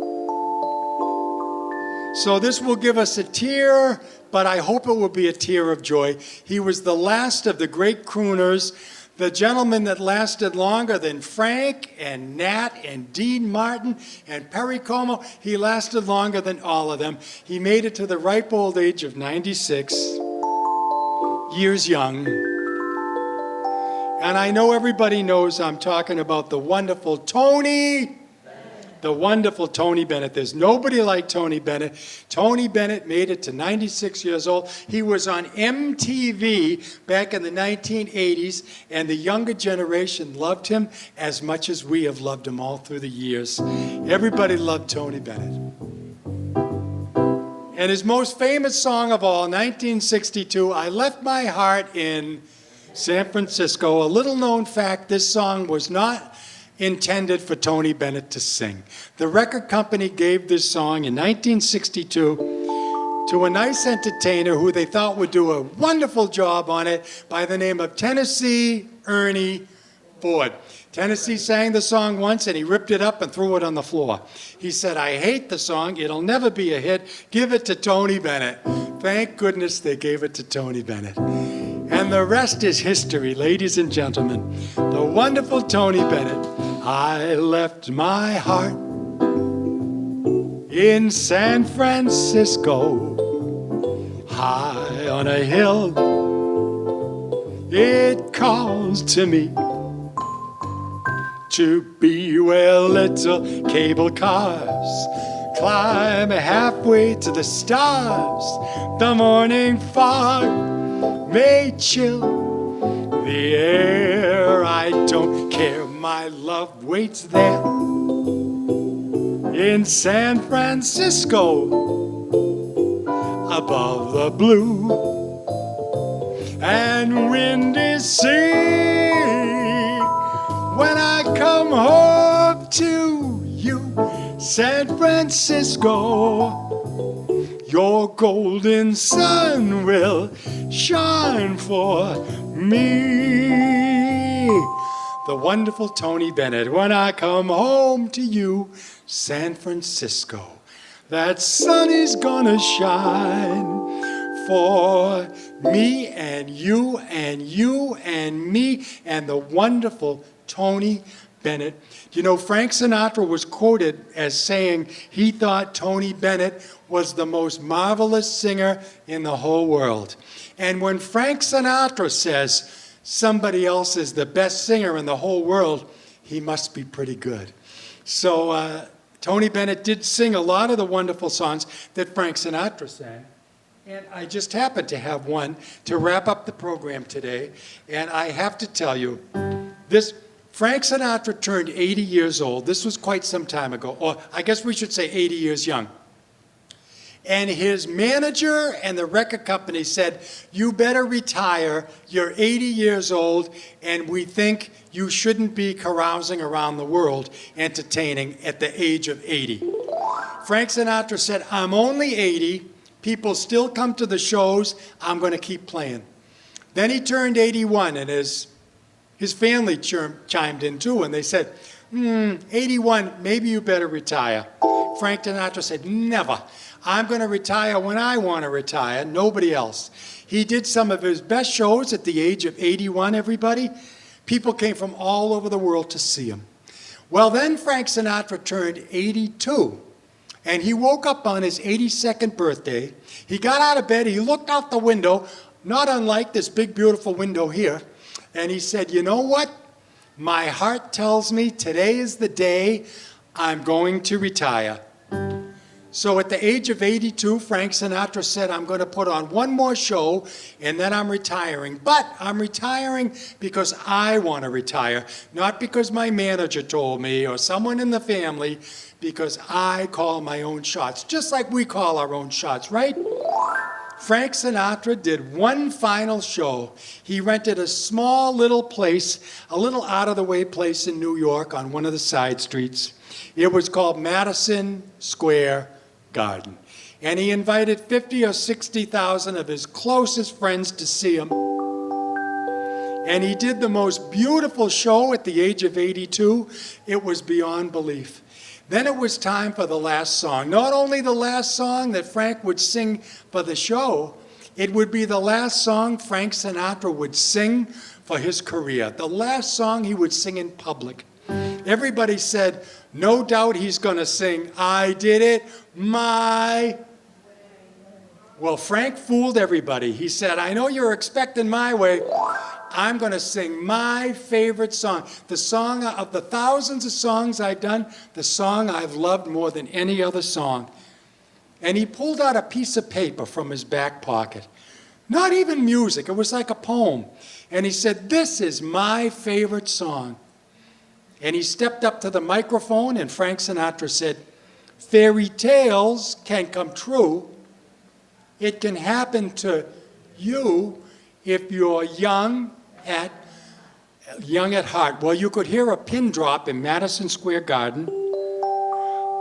So this will give us a tear, but I hope it will be a tear of joy. He was the last of the great crooners, the gentleman that lasted longer than Frank and Nat and Dean Martin and Perry Como. He lasted longer than all of them. He made it to the ripe old age of 96 years young. And I know everybody knows I'm talking about the wonderful Tony. The wonderful Tony Bennett. There's nobody like Tony Bennett. Tony Bennett made it to 96 years old. He was on MTV back in the 1980s, and the younger generation loved him as much as we have loved him all through the years. Everybody loved Tony Bennett. And his most famous song of all, 1962, I Left My Heart in San Francisco. A little known fact, this song was not intended for Tony Bennett to sing. The record company gave this song in 1962 to a nice entertainer who they thought would do a wonderful job on it by the name of Tennessee Ernie Ford. Tennessee sang the song once and he ripped it up and threw it on the floor. He said, I hate the song, it'll never be a hit, give it to Tony Bennett. Thank goodness they gave it to Tony Bennett. And the rest is history, ladies and gentlemen. The wonderful Tony Bennett. I left my heart in San Francisco, high on a hill. It calls to me to be where little cable cars climb halfway to the stars. The morning fog may chill the air. I don't care, my love waits there in San Francisco, above the blue and windy sea. When I come home to you, San Francisco, your golden sun will shine for me. The wonderful Tony Bennett. When I come home to you, San Francisco, that sun is gonna shine for me and you and you and me and the wonderful Tony Bennett. You know, Frank Sinatra was quoted as saying he thought Tony Bennett was the most marvelous singer in the whole world. And when Frank Sinatra says somebody else is the best singer in the whole world, he must be pretty good. So Tony Bennett did sing a lot of the wonderful songs that Frank Sinatra sang. And I just happened to have one to wrap up the program today. And I have to tell you, Frank Sinatra turned 80 years old. This was quite some time ago, or I guess we should say 80 years young. And his manager and the record company said, you better retire, you're 80 years old, and we think you shouldn't be carousing around the world entertaining at the age of 80. Frank Sinatra said, I'm only 80, people still come to the shows, I'm going to keep playing. Then he turned 81, and his family chimed in too, and they said, 81, maybe you better retire. Frank Sinatra said, never. I'm going to retire when I want to retire, nobody else. He did some of his best shows at the age of 81, everybody. People came from all over the world to see him. Well, then Frank Sinatra turned 82, and he woke up on his 82nd birthday. He got out of bed, he looked out the window, not unlike this big, beautiful window here, and he said, you know what? My heart tells me today is the day I'm going to retire. So at the age of 82, Frank Sinatra said, I'm going to put on one more show and then I'm retiring. But I'm retiring because I want to retire, not because my manager told me or someone in the family, because I call my own shots, just like we call our own shots, right? Frank Sinatra did one final show. He rented a small little place, a little out-of-the-way place in New York on one of the side streets. It was called Madison Square Garden. And he invited 50 or 60,000 of his closest friends to see him. And he did the most beautiful show at the age of 82. It was beyond belief. Then it was time for the last song. Not only the last song that Frank would sing for the show, it would be the last song Frank Sinatra would sing for his career. The last song he would sing in public. Everybody said, no doubt he's going to sing, I did it my... Well, Frank fooled everybody. He said, I know you're expecting my way. I'm going to sing my favorite song. The song of the thousands of songs I've done, the song I've loved more than any other song. And he pulled out a piece of paper from his back pocket. Not even music. It was like a poem. And he said, this is my favorite song. And he stepped up to the microphone, and Frank Sinatra said, fairy tales can come true. It can happen to you if you're young at heart. Well, you could hear a pin drop in Madison Square Garden.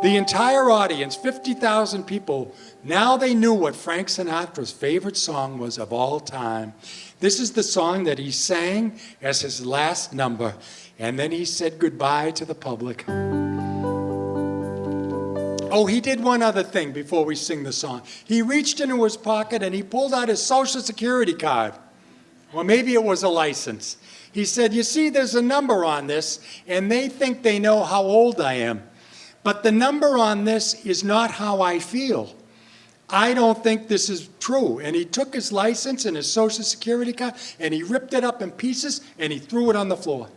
The entire audience, 50,000 people, now they knew what Frank Sinatra's favorite song was of all time. This is the song that he sang as his last number. And then he said goodbye to the public. Oh, he did one other thing before we sing the song. He reached into his pocket and he pulled out his Social Security card. Or maybe it was a license. He said, you see, there's a number on this, and they think they know how old I am. But the number on this is not how I feel. I don't think this is true. And he took his license and his Social Security card, and he ripped it up in pieces, and he threw it on the floor.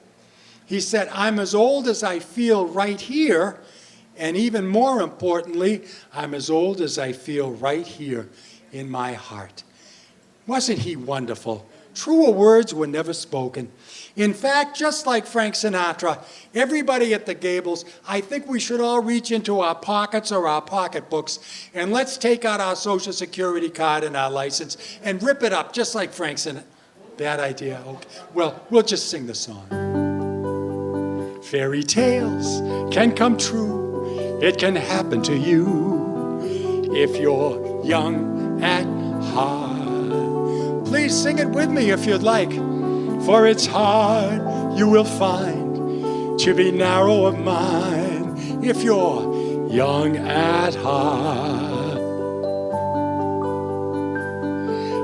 He said, I'm as old as I feel right here, and even more importantly, I'm as old as I feel right here in my heart. Wasn't he wonderful? Truer words were never spoken. In fact, just like Frank Sinatra, everybody at the Gables, I think we should all reach into our pockets or our pocketbooks and let's take out our Social Security card and our license and rip it up just like Frank Sinatra. Bad idea. Okay. Well, we'll just sing the song. Fairy tales can come true. It can happen to you if you're young at heart. Please sing it with me if you'd like. For it's hard, you will find, to be narrow of mind if you're young at heart.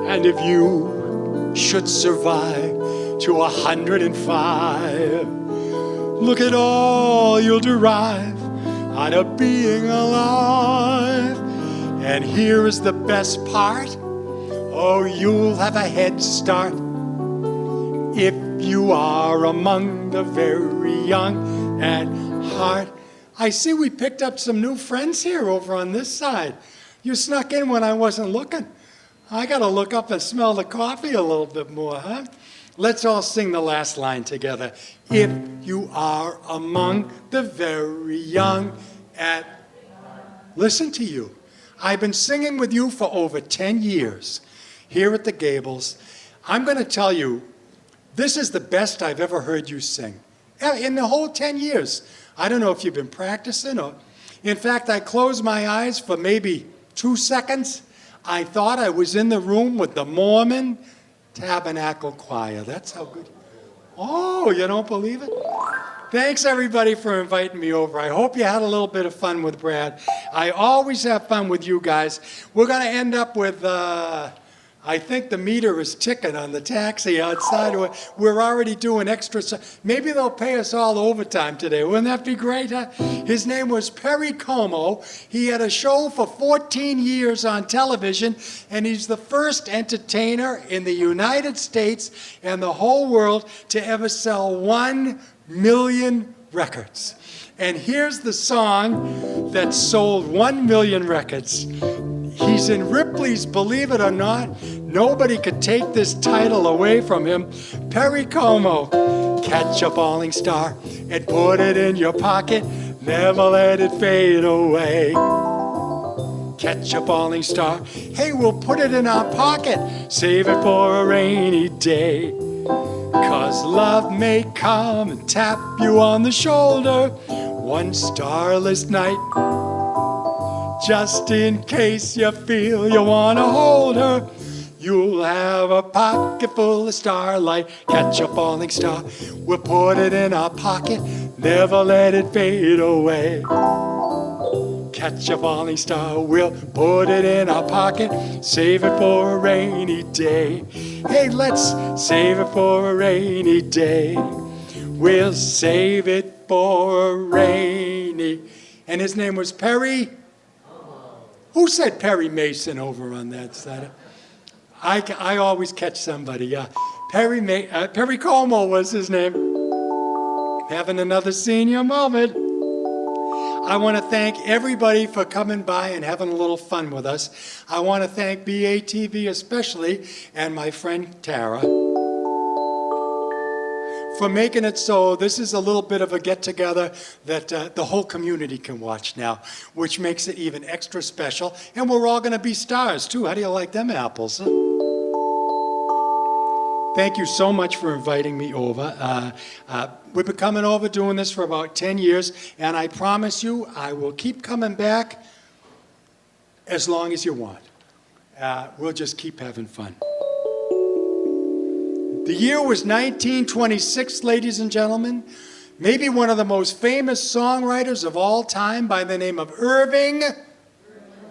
And if you should survive to 105, look at all you'll derive out of being alive. And here is the best part. Oh, you'll have a head start if you are among the very young at heart. I see we picked up some new friends here over on this side. You snuck in when I wasn't looking. I got to look up and smell the coffee a little bit more, huh? Let's all sing the last line together. If you are among the very young at... Listen to you. I've been singing with you for over 10 years here at the Gables. I'm going to tell you, this is the best I've ever heard you sing. In the whole 10 years. I don't know if you've been practicing or... In fact, I closed my eyes for maybe 2 seconds. I thought I was in the room with the Mormon Tabernacle Choir. That's how good. Oh, you don't believe it? Thanks, everybody, for inviting me over. I hope you had a little bit of fun with Brad. I always have fun with you guys. We're going to end up with, I think the meter is ticking on the taxi outside. We're already doing extra. Maybe they'll pay us all overtime today. Wouldn't that be great? Huh? His name was Perry Como. He had a show for 14 years on television, and he's the first entertainer in the United States and the whole world to ever sell 1 million records. And here's the song that sold 1 million records. He's in Ripley's Believe It or Not. Nobody could take this title away from him. Perry Como. Catch a falling star and put it in your pocket. Never let it fade away. Catch a falling star. Hey, we'll put it in our pocket. Save it for a rainy day. 'Cause love may come and tap you on the shoulder one starless night. Just in case you feel you want to hold her, you'll have a pocket full of starlight. Catch a falling star, we'll put it in our pocket, never let it fade away. Catch a falling star, we'll put it in our pocket, save it for a rainy day. Hey, let's save it for a rainy day. We'll save it for a rainy. And his name was Perry. Who said Perry Mason over on that side? I always catch somebody, yeah. Perry Como was his name. Having another senior moment. I want to thank everybody for coming by and having a little fun with us. I want to thank BATV especially, and my friend Tara, for making it so this is a little bit of a get-together that the whole community can watch now, which makes it even extra special. And we're all going to be stars, too. How do you like them apples? Huh? Thank you so much for inviting me over. We've been coming over doing this for about 10 years, and I promise you I will keep coming back as long as you want. We'll just keep having fun. The year was 1926, ladies and gentlemen. maybe one of the most famous songwriters of all time by the name of Irving.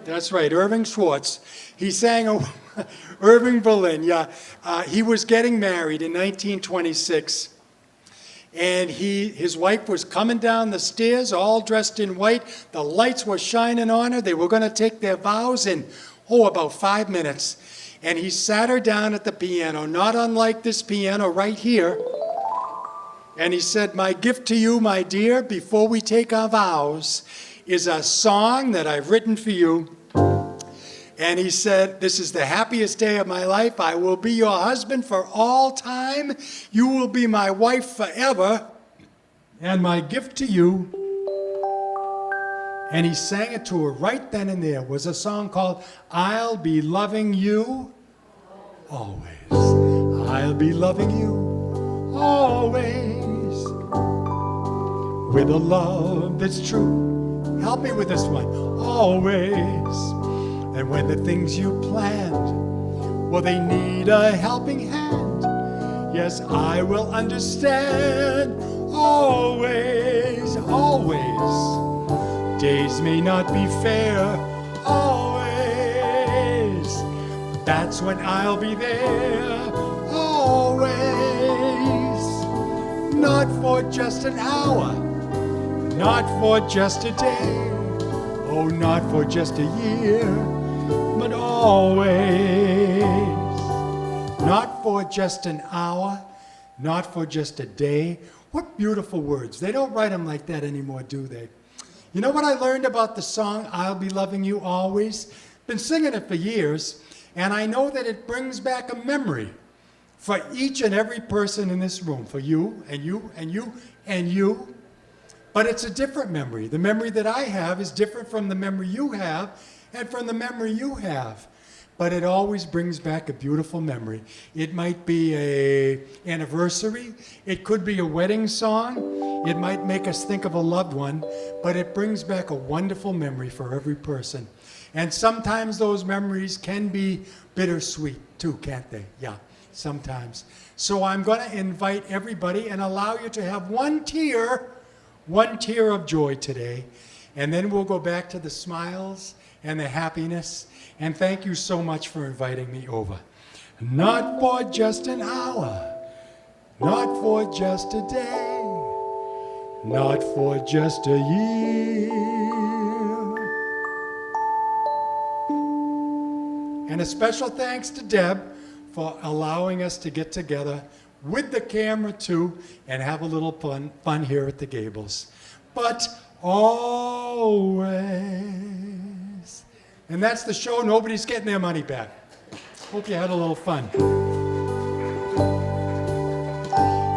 That's right, Irving Schwartz. He sang Irving Berlin, yeah. He was getting married in 1926. And his wife was coming down the stairs all dressed in white. The lights were shining on her. They were going to take their vows in, about 5 minutes. And he sat her down at the piano, not unlike this piano right here. And he said, "My gift to you, my dear, before we take our vows, is a song that I've written for you." And he said, "This is the happiest day of my life. I will be your husband for all time. You will be my wife forever. And my gift to you," and he sang it to her right then and there, was a song called "I'll Be Loving You Always." I'll be loving you always with a love that's true. Help me with this one. Always. And when the things you planned, well, they need a helping hand, yes, I will understand. Always, always. Days may not be fair, always. That's when I'll be there, always. Not for just an hour, not for just a day, oh, not for just a year, but always. Not for just an hour, not for just a day. What beautiful words. They don't write them like that anymore, do they? You know what I learned about the song, "I'll Be Loving You Always"? Been singing it for years, and I know that it brings back a memory for each and every person in this room, for you, and you, and you, and you. But it's a different memory. The memory that I have is different from the memory you have and from the memory you have. But it always brings back a beautiful memory. It might be an anniversary. It could be a wedding song. It might make us think of a loved one. But it brings back a wonderful memory for every person. And sometimes those memories can be bittersweet too, can't they? Yeah, sometimes. So I'm going to invite everybody and allow you to have one tear of joy today. And then we'll go back to the smiles and the happiness. And thank you so much for inviting me over. Not for just an hour, not for just a day, not for just a year. And a special thanks to Deb for allowing us to get together with the camera too and have a little fun here at the Gables. But always. And that's the show. Nobody's getting their money back. Hope you had a little fun.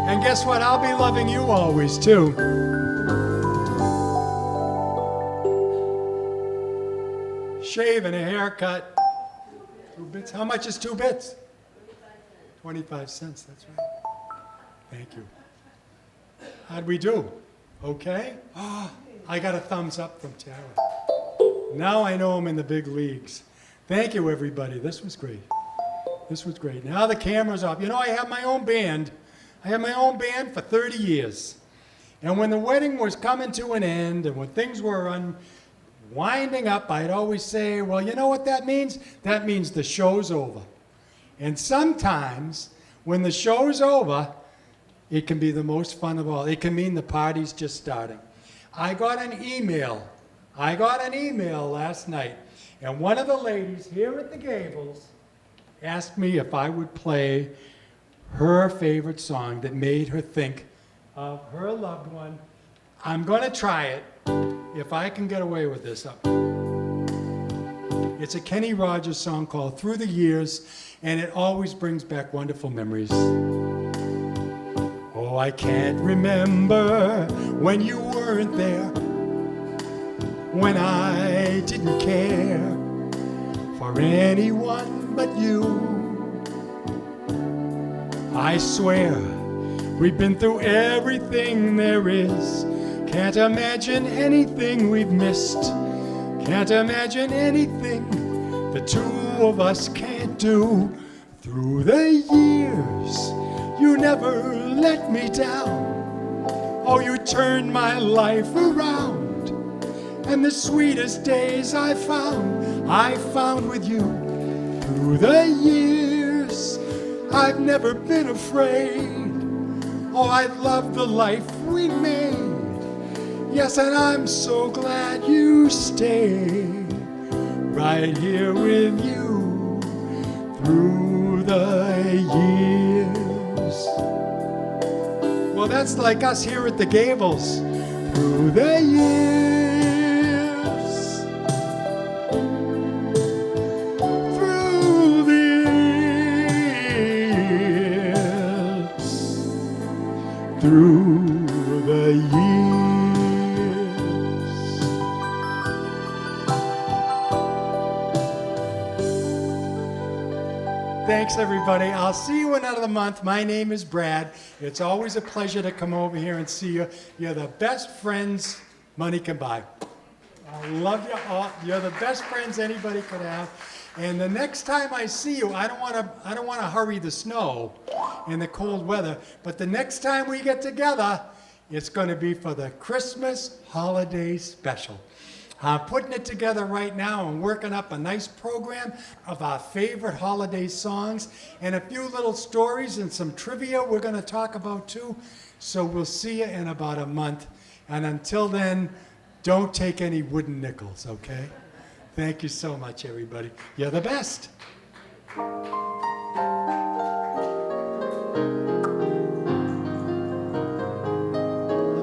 And guess what? I'll be loving you always too. Shave and a haircut. 2 bits. How much is 2 bits? 25 cents, that's right. Thank you. How'd we do? Okay? Oh, I got a thumbs up from Tara. Now I know I'm in the big leagues. Thank you, everybody. This was great. This was great. Now the camera's off. You know, I have my own band. I had my own band for 30 years. And when the wedding was coming to an end and when things were winding up, I'd always say, well, you know what that means? That means the show's over. And sometimes when the show's over, it can be the most fun of all. It can mean the party's just starting. I got an email last night, and one of the ladies here at the Gables asked me if I would play her favorite song that made her think of her loved one. I'm going to try it if I can get away with this. It's a Kenny Rogers song called "Through the Years," and it always brings back wonderful memories. Oh, I can't remember when you weren't there, when I didn't care for anyone but you. I swear we've been through everything there is. Can't imagine anything we've missed. Can't imagine anything the two of us can't do. Through the years, you never let me down. Oh, you turned my life around, and the sweetest days I found with you. Through the years, I've never been afraid. Oh, I love the life we made. Yes, and I'm so glad you stayed right here with you through the years. Well, that's like us here at the Gables. Through the years. Through the years. Through the years. Thanks, everybody. I'll see you in another month. My name is Brad. It's always a pleasure to come over here and see you. You're the best friends money can buy. I love you all. You're the best friends anybody could have. And the next time I see you, I don't want to hurry the snow and the cold weather, but the next time we get together, it's going to be for the Christmas holiday special. I'm putting it together right now and working up a nice program of our favorite holiday songs and a few little stories and some trivia we're going to talk about too. So we'll see you in about a month. And until then, don't take any wooden nickels, okay? Thank you so much, everybody. You're the best. I'm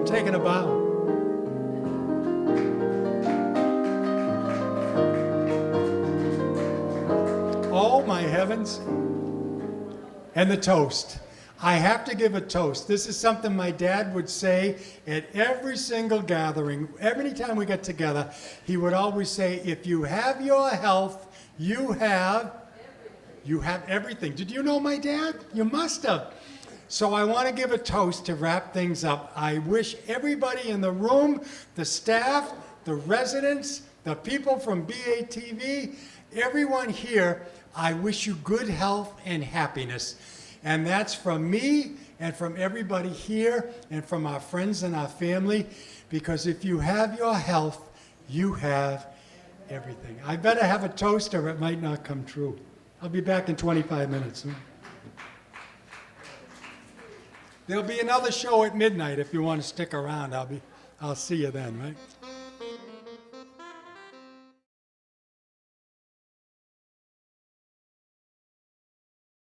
taking a bow. Oh, my heavens. And the toast. I have to give a toast. This is something my dad would say at every single gathering. Every time we get together, he would always say, if you have your health, you have everything. Did you know my dad? You must have. So I want to give a toast to wrap things up. I wish everybody in the room, the staff, the residents, the people from BATV, everyone here, I wish you good health and happiness. And that's from me and from everybody here and from our friends and our family, because if you have your health, you have everything. I better have a toast or it might not come true. I'll be back in 25 minutes. There'll be another show at midnight if you want to stick around. I'll see you then, right?